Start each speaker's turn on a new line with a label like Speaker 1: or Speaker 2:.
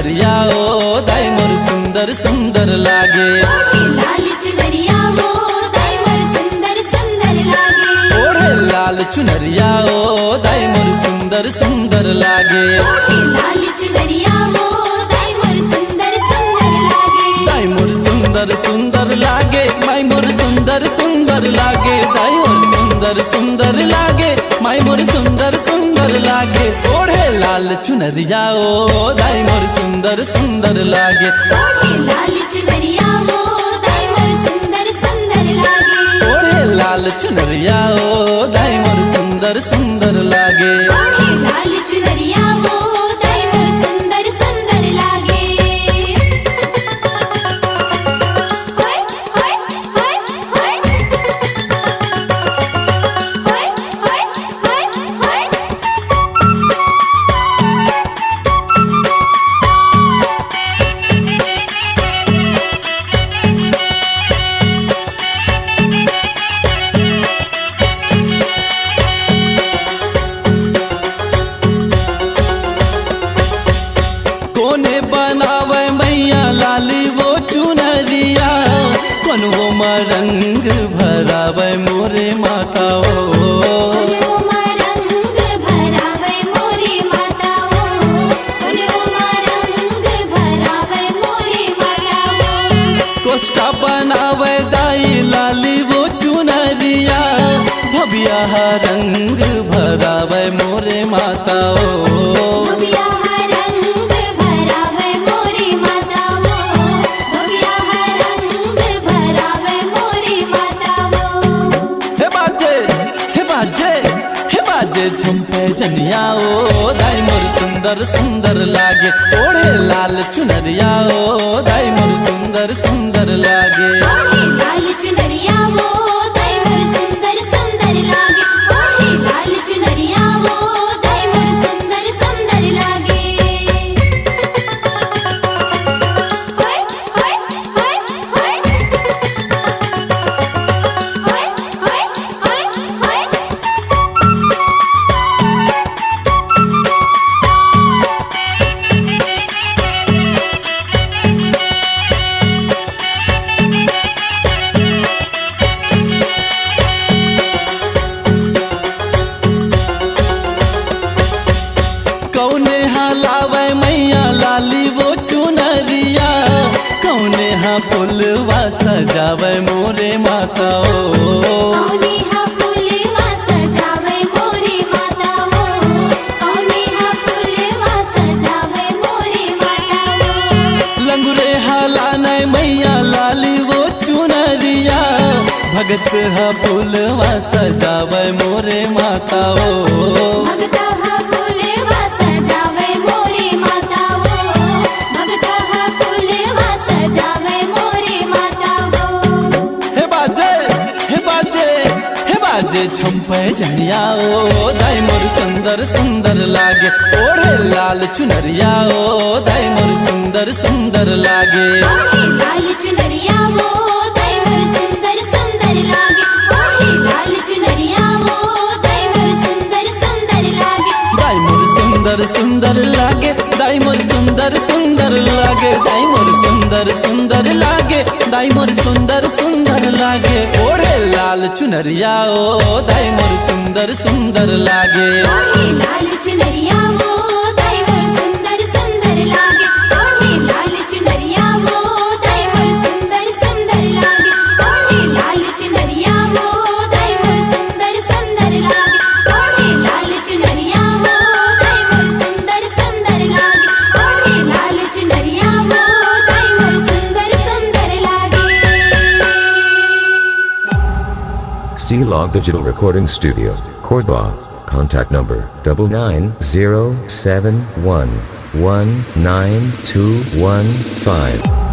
Speaker 1: चुनरिया ओ दाई मोर सुंदर सुंदर लागे।
Speaker 2: लाल चुनरिया हो दाई मोर सुंदर सुंदर लागे।
Speaker 1: ओढ़े लाल चुनरिया ओ दाई मोर सुंदर सुंदर लागे।
Speaker 2: लाल चुनरिया हो दाई मोर सुंदर सुंदर लागे।
Speaker 1: दाई मोर सुंदर सुंदर लागे, माई मोर सुंदर सुंदर लागे। दाई मोर सुंदर सुंदर लागे, माई मोर सुंदर सुंदर लागे। ओढ़े लाल चुनरिया ओ दाई मोर सुंदर सुंदर लागे।
Speaker 2: लाल चुनरिया हो दाई मोर सुंदर सुंदर लागे।
Speaker 1: ओढ़े लाल चुनरिया ओ दाई मोर सुंदर सुंदर लागे।
Speaker 2: लाल चुनरिया हो दाई मोर सुंदर सुंदर लागे। होय होय होय होय होय होय होय होय।
Speaker 1: कोने बनावे मैया लाली वो चुनरिया, कौन वो रंग भरावे मोरे माता ओ। कोष्टा बनावे दाई लाली वो चुनरिया, भबिया रंग भरावे मोरे माता ओ। झुमपे जनिया ओ दाई मोर सुंदर सुंदर लागे। ओढ़े लाल चुनरिया ओ दाई मोर सुंदर सुंदर लागे।
Speaker 2: लाल चुनरिया हो दाई मोर सुंदर सुंदर लागे। लाल चुनरिया हो दाई मोर सुंदर सुंदर लागे। होय होय होय होय होय होय होय होय।
Speaker 1: कौने हलावे मैया लाली वो चुनरिया, कौने हाँ पुलवा सजावे मोरे माता ओ।
Speaker 2: कौने हा फूलवा सजावे मोरे माता हो। कौने हा फूलवा सजावे मोरे माता हो।
Speaker 1: लंगुरे हलाने मैया लाली वो चुनरिया, भगत हा पुलवा सजावे मोरे माता ओ।
Speaker 2: भगता हा फूलवा सजावे मोरे माता हो। भगता हा फूलवा सजावे मोरे माता हो।
Speaker 1: हे बाजे हे बाजे हे बाजे झुमपे जनिया ओ दाई मोर सुंदर सुंदर लागे। ओढ़े लाल चुनरिया ओ दाई मोर सुंदर सुंदर लागे।
Speaker 2: लाल चुनरिया हो दाई मोर सुंदर सुंदर लागे। लाल चुनरिया हो दाई मोर सुंदर सुंदर लागे।
Speaker 1: दाई मोर सुंदर सुंदर लागे। दाई मोर सुंदर सुंदर लागे। दाई मोर सुंदर सुंदर लागे। दाई मोर सुंदर सुंदर लागे। ओढ़े लाल चुनरिया ओ दाई मोर सुंदर सुंदर लागे।
Speaker 2: लाल चुनरिया हो दाई मोर सुंदर सुंदर लागे। लाल चुनरिया हो दाई मोर सुंदर सुंदर लागे। लाल चुनरिया हो दाई मोर सुंदर सुंदर लागे। लाल चुनरिया हो दाई मोर सुंदर सुंदर लागे। लाल चुनरिया हो दाई मोर सुंदर सुंदर लागे।
Speaker 3: C-Log Digital Recording Studio, Cordoba. Contact number 99071192115.